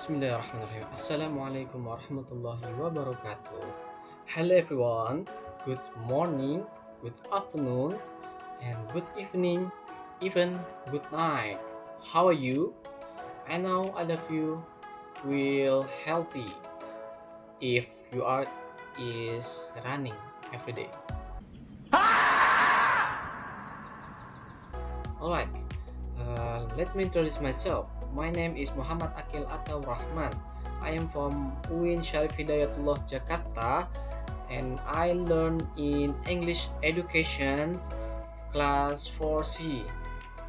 Bismillahirrahmanirrahim. Assalamualaikum warahmatullahi wabarakatuh. Hello everyone. Good morning, good afternoon, and good evening, even good night. How are you? I know all of you will healthy if you are is running every day. Alright, let me introduce myself. My name is Muhammad Akil Atau Rahman. I am from UIN Syarif Hidayatullah Jakarta and I learn in English Education class 4C.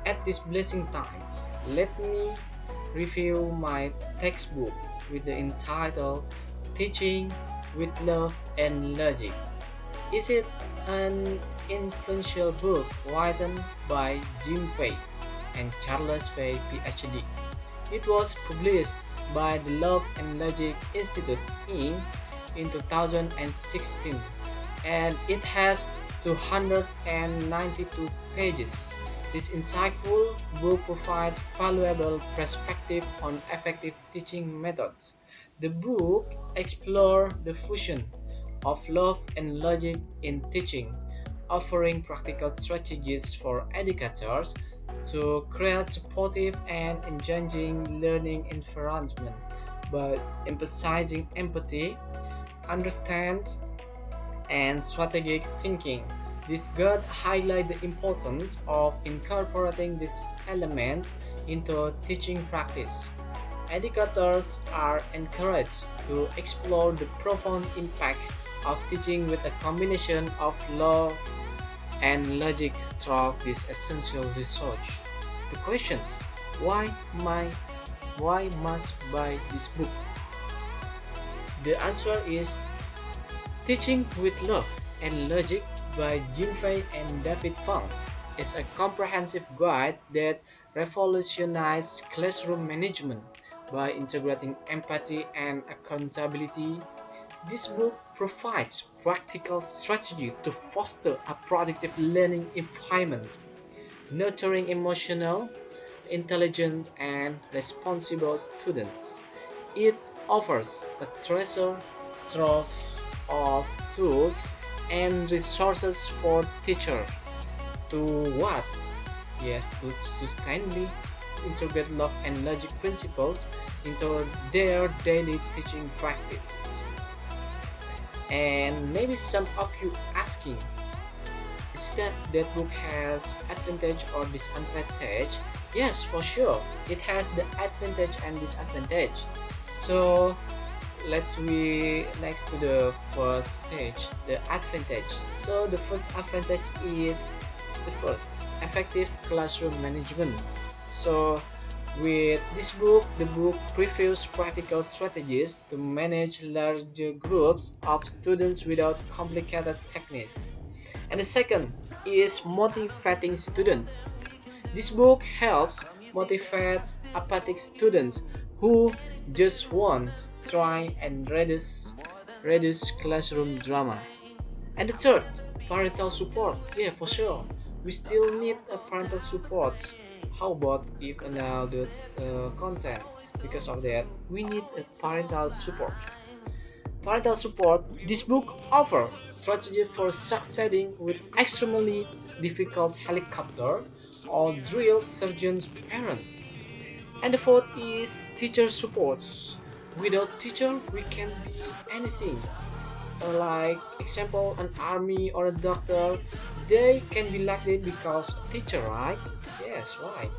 At these blessing times, let me review my textbook with the entitled Teaching with Love and Logic. Is it an influential book written by Jim Fay and Charles Fay, PhD? It was published by the Love and Logic Institute Inc. in 2016 and it has 292 pages. This insightful book provides valuable perspective on effective teaching methods. The book explores the fusion of love and logic in teaching, offering practical strategies for educators to create supportive and engaging learning environment by emphasizing empathy, understand, and strategic thinking. This guide highlights the importance of incorporating these elements into teaching practice. Educators are encouraged to explore the profound impact of teaching with a combination of love and logic throughout this essential research. The questions: why my why must buy this book? The answer is Teaching with Love and Logic by Jim Fay and David Fung is a comprehensive guide that revolutionized classroom management by integrating empathy and accountability. This book provides practical strategy to foster a productive learning environment, nurturing emotional, intelligent, and responsible students. It offers a treasure trove of tools and resources for teachers to what? Yes, to sustainably integrate love and logic principles into their daily teaching practice. And maybe some of you asking, is that book has advantage or disadvantage? Yes, for sure. It has the advantage and disadvantage. So let's we next to the first stage, the advantage. So the first advantage is the first effective classroom management. So with this book, the book previews practical strategies to manage larger groups of students without complicated techniques. And the second is motivating students. This book helps motivate apathetic students who just want try and reduce classroom drama. And the third, parental support. Yeah, for sure. We still need a parental support. How about if an adult content? Because of that, we need a parental support. Parental support. This book offers strategy for succeeding with extremely difficult helicopter or drill sergeant's parents. And the fourth is teacher supports. Without teacher, we can be anything. Like example, an army or a doctor, they can be like that because teacher, right? Yes, right.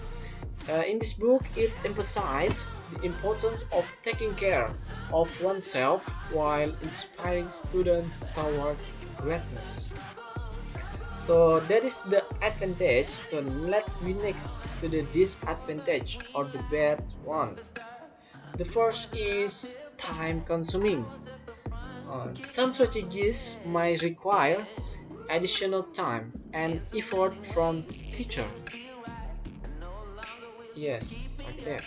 In this book, it emphasizes the importance of taking care of oneself while inspiring students towards greatness. So that is the advantage. So let me next to the disadvantage or the bad one. The first is time consuming. Some strategies might require additional time and effort from teacher. Yes, like that.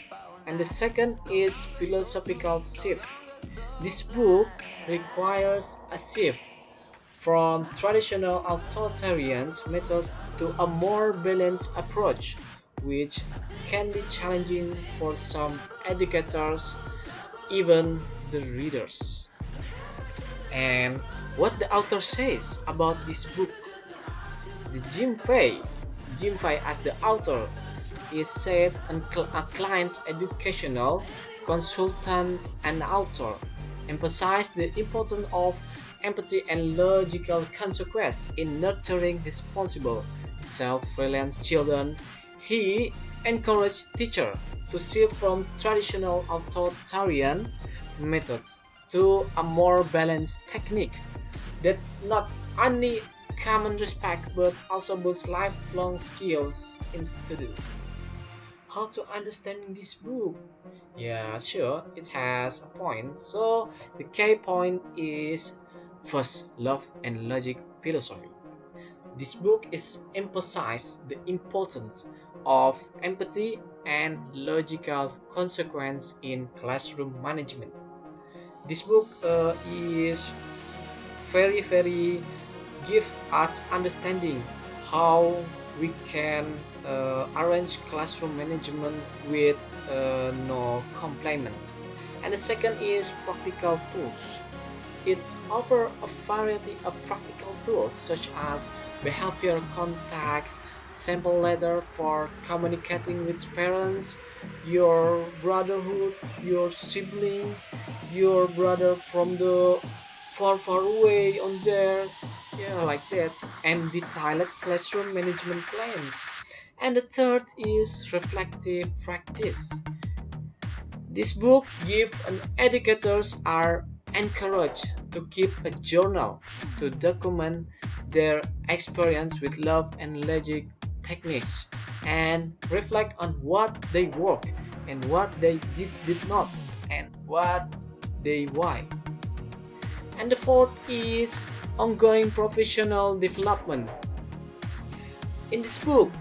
And the second is philosophical shift. This book requires a shift from traditional authoritarian methods to a more balanced approach, which can be challenging for some educators even the readers. And what the author says about this book, the Jim Fay as the author is said a client's educational consultant and author, emphasized the importance of empathy and logical consequence in nurturing responsible, self-reliant children. He encouraged teachers to shift from traditional authoritarian methods to a more balanced technique that's not only common respect but also boosts lifelong skills in students. How to understand this book? Yeah, sure, it has a point. So the key point is first, love and logic philosophy. This book is emphasize the importance of empathy and logical consequence in classroom management. This book is very give us understanding how we can arrange classroom management with no complaint. And the second is practical tools. It offers a variety of practical tools such as behavioral contacts, sample letter for communicating with parents, your brotherhood, your sibling, your brother from the far away on there, yeah, like that, and detailed classroom management plans. And the third is reflective practice. This book gives an educators are encouraged to keep a journal to document their experience with love and logic techniques and reflect on what they work and what they did not and what they why. And the fourth is ongoing professional development. In this book,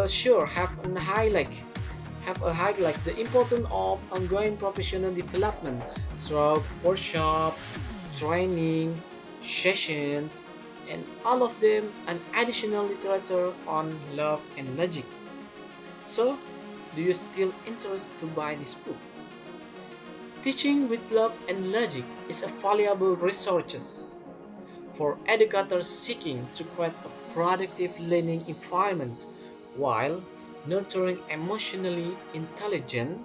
sure have a highlight the importance of ongoing professional development through workshop, training, sessions, and all of them an additional literature on love and logic. So, do you still interested to buy this book? Teaching with Love and Logic is a valuable resource for educators seeking to create a productive learning environment while nurturing emotionally intelligent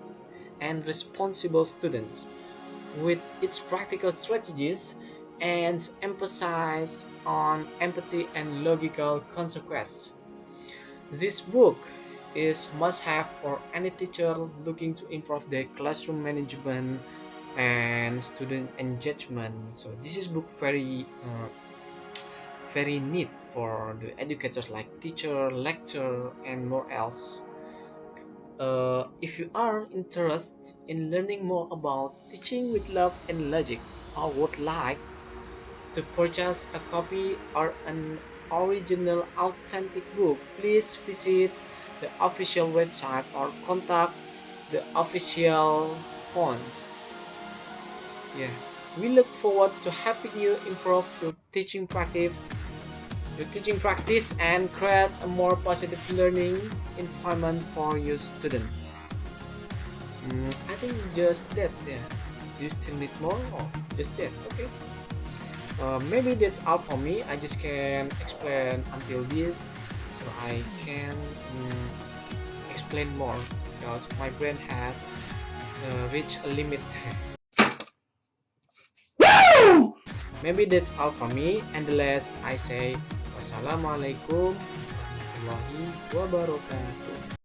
and responsible students. With its practical strategies and emphasis on empathy and logical consequence. This book is must-have for any teacher looking to improve their classroom management and student engagement. So this is book very neat for the educators like teacher, lecturer, and more else. If you are interested in learning more about teaching with love and logic, or would like to purchase a copy or an original authentic book, please visit the official website or contact the official font. Yeah, we look forward to helping you improve your teaching practice and create a more positive learning environment for your students. I think just that. Yeah. Do you still need more or just that? Okay. Maybe that's all for me. I just can explain until this, so I can explain more because my brain has reached a limit. Maybe that's all for me. And the last I say wassalamualaikum warahmatullahi wabarakatuh.